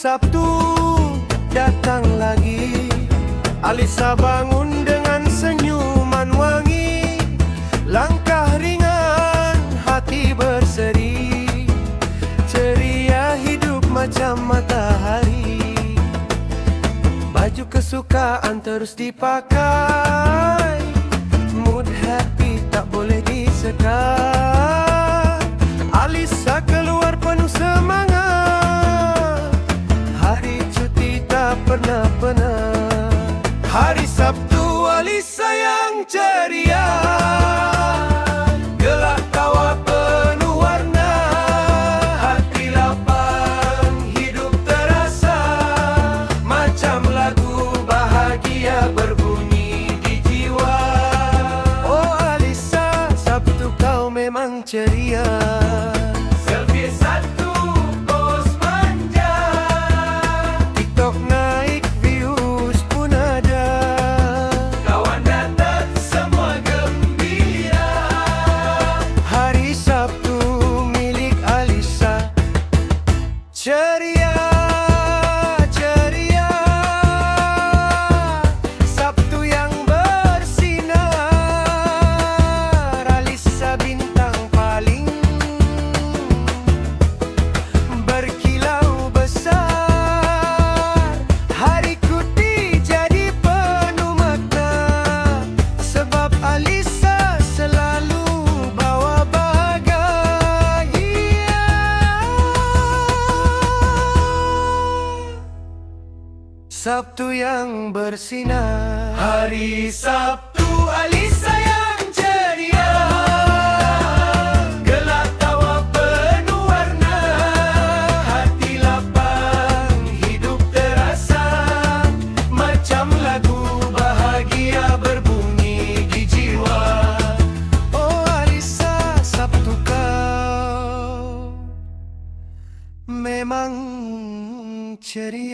Sabtu datang lagi, Alisa bangun dengan senyuman wangi, langkah ringan, hati berseri, ceria hidup macam matahari. Baju kesukaan terus dipakai, mood happy tak boleh disekat. Alisa keluar penuh semangat, hari cuti tak pernah penat. Hari Sabtu Alisa yang ceria, gelak tawa penuh warna, hati lapang, hidup terasa macam lagu bahagia berbunyi di jiwa. Oh Alisa, Sabtu kau memang ceria. Selfie satu, pose manja, TikTok naik, views pun ada, kawan datang semua gembira. Hari Sabtu milik Alisa, ceria, ceria. Sabtu yang bersinar, Alisa bintang paling berkilau besar. Hari cuti jadi penuh makna, sebab Alisa selalu bawa bahagia. Sabtu yang bersinar, hari Sabtu Alisa yang ceria, gelak tawa penuh warna, hati lapang, hidup terasa macam lagu bahagia berbunyi di jiwa. Oh Alisa, Sabtu kau memang ceria.